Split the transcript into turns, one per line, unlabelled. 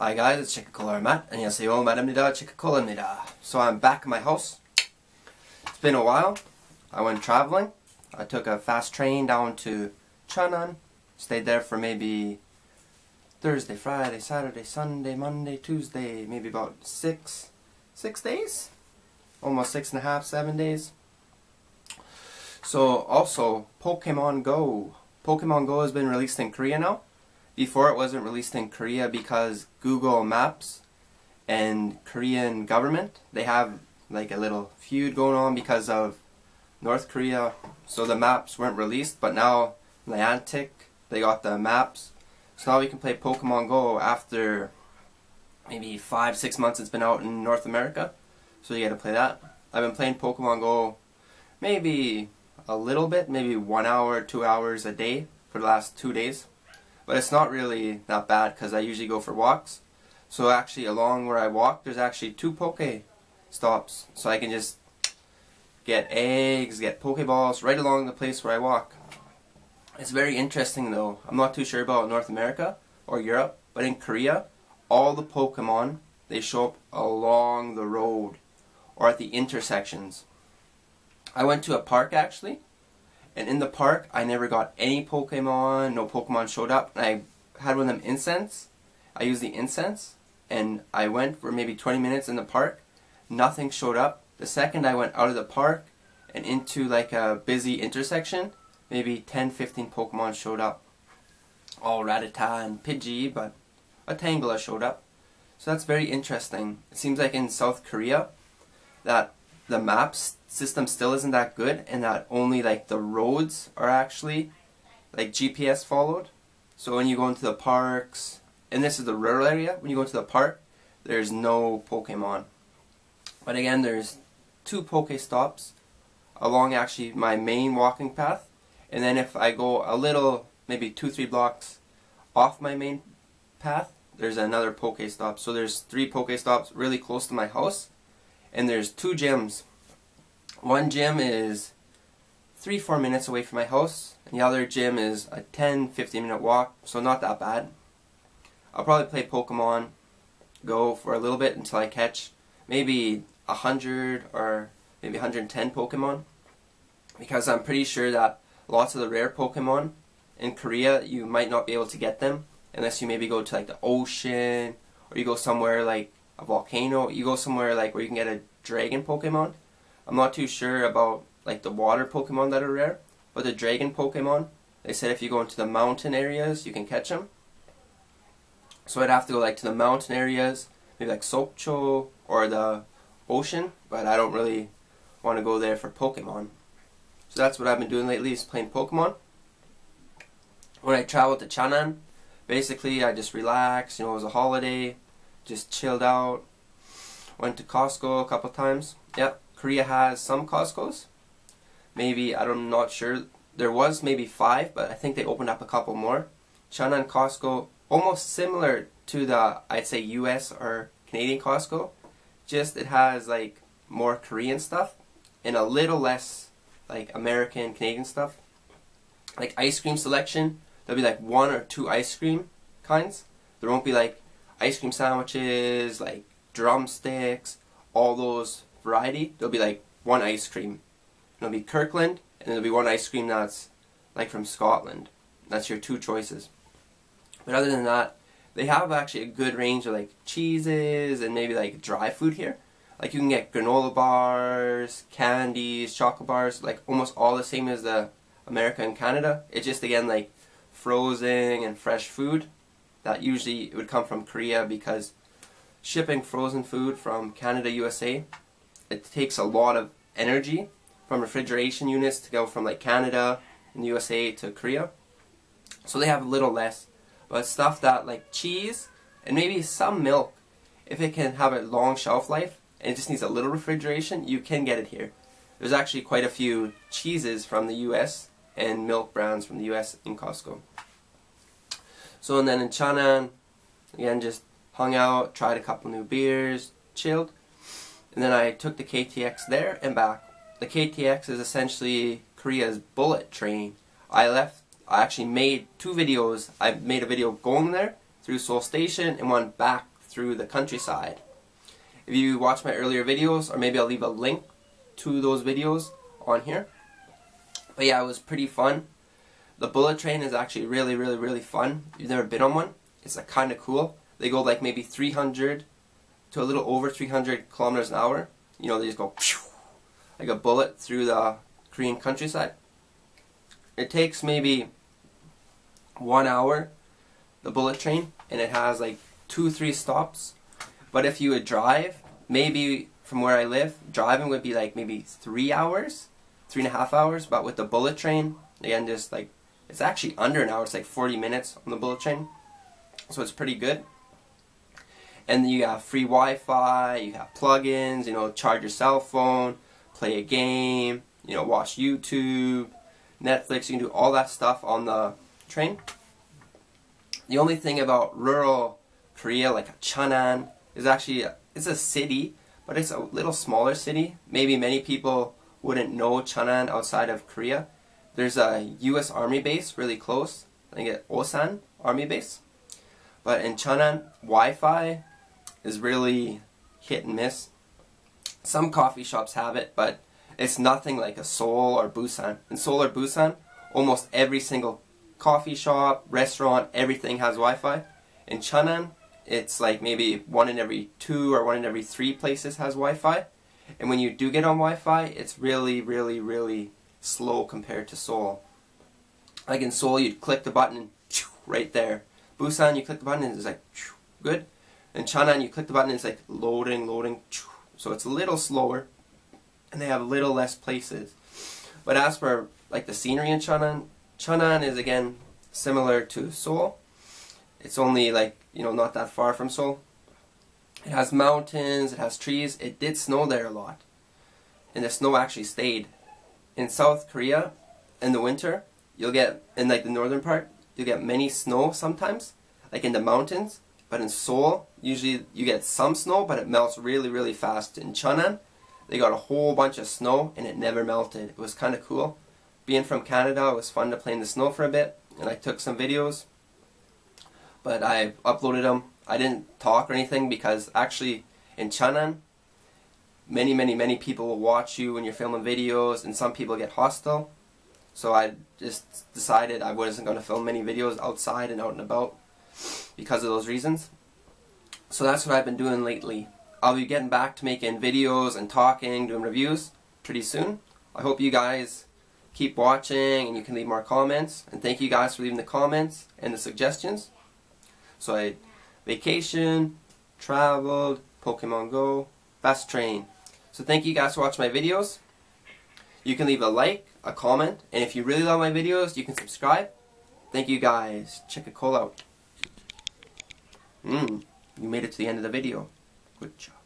Hi guys, it's checkacola Matt, 안녕하세요, madamnida, checkacola. So I'm back in my house. It's been a while. I went traveling. I took a fast train down to Cheonan. Stayed there for maybe Thursday, Friday, Saturday, Sunday, Monday, Tuesday, maybe about six days? Almost 6.5, 7 days. So also, Pokemon Go. Pokemon Go has been released in Korea now. Before it wasn't released in Korea because Google Maps and Korean government, they have like a little feud going on because of North Korea. So the maps weren't released, but now Niantic, they got the maps. So now we can play Pokemon Go after maybe 5-6 months it's been out in North America. So you gotta play that. I've been playing Pokemon Go maybe a little bit, maybe 1 hour, 2 hours a day for the last 2 days. But it's not really that bad because I usually go for walks. So actually along where I walk there's actually 2 Poke stops. So I can just get eggs, get Pokeballs right along the place where I walk. It's very interesting though. I'm not too sure about North America or Europe, but in Korea all the Pokemon, they show up along the road or at the intersections. I went to a park actually, and in the park I never got any Pokemon, no Pokemon showed up, and I had one of them incense. I used the incense and I went for maybe 20 minutes in the park, nothing showed up. The second I went out of the park and into like a busy intersection, maybe 10-15 Pokemon showed up. All Rattata and Pidgey, but a Tangela showed up. So that's very interesting. It seems like in South Korea that the maps system still isn't that good, and that only like the roads are actually like GPS followed. So when you go into the parks, and this is the rural area, when you go to the park there's no Pokemon. But again, there's 2 Poke stops along actually my main walking path, and then if I go a little, maybe 2-3 blocks off my main path, there's another Poke stop. So there's 3 Poke stops really close to my house, and there's 2 gyms. One gym is 3-4 minutes away from my house, and the other gym is a 10-15 minute walk, so not that bad. I'll probably play Pokemon Go for a little bit until I catch maybe 100 or maybe 110 Pokemon, because I'm pretty sure that lots of the rare Pokemon in Korea, you might not be able to get them unless you maybe go to like the ocean, or you go somewhere like a volcano, you go somewhere like where you can get a dragon Pokemon. I'm not too sure about like the water Pokemon that are rare, but the dragon Pokemon, they said if you go into the mountain areas you can catch them. So I'd have to go like to the mountain areas, maybe like Sokcho or the ocean, but I don't really want to go there for Pokemon. So that's what I've been doing lately, is playing Pokemon. When I traveled to Cheonan, basically I just relaxed, you know, it was a holiday, just chilled out, went to Costco a couple times. Yeah, Korea has some Costcos. Maybe, I'm not sure, there was maybe 5, but I think they opened up a couple more. Cheonan Costco, almost similar to the, I'd say, US or Canadian Costco, just it has like more Korean stuff and a little less like American, Canadian stuff. Like ice cream selection, there'll be like 1 or 2 ice cream kinds. There won't be like ice cream sandwiches, like drumsticks, all those variety. There'll be like 1 ice cream. There'll be Kirkland, and there'll be 1 ice cream that's like from Scotland. That's your 2 choices. But other than that, they have actually a good range of like cheeses and maybe like dry food here. Like you can get granola bars, candies, chocolate bars, like almost all the same as the America and Canada. It's just again like frozen and fresh food that usually it would come from Korea, because shipping frozen food from Canada, USA, it takes a lot of energy from refrigeration units to go from like Canada and USA to Korea. So they have a little less. But stuff that like cheese and maybe some milk, if it can have a long shelf life and it just needs a little refrigeration, you can get it here. There's actually quite a few cheeses from the US and milk brands from the US in Costco. So and then in Cheonan, again just hung out, tried a couple new beers, chilled, and then I took the KTX there and back. The KTX is essentially Korea's bullet train. I actually made 2 videos. I made a video going there through Seoul Station and one back through the countryside. If you watch my earlier videos, or maybe I'll leave a link to those videos on here. But yeah, it was pretty fun. The bullet train is actually really fun. If you've never been on one, it's like kind of cool. They go like maybe 300 to a little over 300 kilometers an hour. You know, they just go like a bullet through the Korean countryside. It takes maybe 1 hour, the bullet train, and it has like 2-3 stops. But if you would drive, maybe from where I live, driving would be like maybe 3 hours, 3.5 hours. But with the bullet train, again, just like, it's actually under an hour. It's like 40 minutes on the bullet train, so it's pretty good. And then you have free Wi-Fi, you have plugins, you know, charge your cell phone, play a game, you know, watch YouTube, Netflix. You can do all that stuff on the train. The only thing about rural Korea, like Cheonan, is actually it's a city, but it's a little smaller city. Maybe many people wouldn't know Cheonan outside of Korea. There's a U.S. Army base really close. I think it's Osan Army base. But in Cheonan, Wi-Fi is really hit and miss. Some coffee shops have it, but it's nothing like a Seoul or Busan. In Seoul or Busan, almost every single coffee shop, restaurant, everything has Wi-Fi. In Cheonan, it's like maybe 1 in every 2 or 1 in every 3 places has Wi-Fi. And when you do get on Wi-Fi, it's really slow compared to Seoul. Like in Seoul, you'd click the button and right there. Busan, you click the button and it's like good. In Cheonan, you click the button and it's like loading. So it's a little slower, and they have a little less places. But as for like the scenery in Cheonan, Cheonan is again similar to Seoul. It's only like, you know, not that far from Seoul. It has mountains, it has trees. It did snow there a lot, and the snow actually stayed. In South Korea, in the winter, you'll get, in like the northern part, you'll get many snow sometimes, like in the mountains. But in Seoul, usually you get some snow, but it melts really fast. In Cheonan, they got a whole bunch of snow, and it never melted. It was kind of cool. Being from Canada, it was fun to play in the snow for a bit, and I took some videos. But I uploaded them. I didn't talk or anything because actually in Cheonan, many people will watch you when you're filming videos, and some people get hostile. So I just decided I wasn't going to film many videos outside and out and about because of those reasons. So that's what I've been doing lately. I'll be getting back to making videos and talking, doing reviews pretty soon. I hope you guys keep watching and you can leave more comments. And thank you guys for leaving the comments and the suggestions. So I vacation, traveled, Pokemon Go, fast train. So thank you guys for watching my videos. You can leave a like, a comment, and if you really love my videos, you can subscribe. Thank you guys. Checkacola out. You made it to the end of the video. Good job.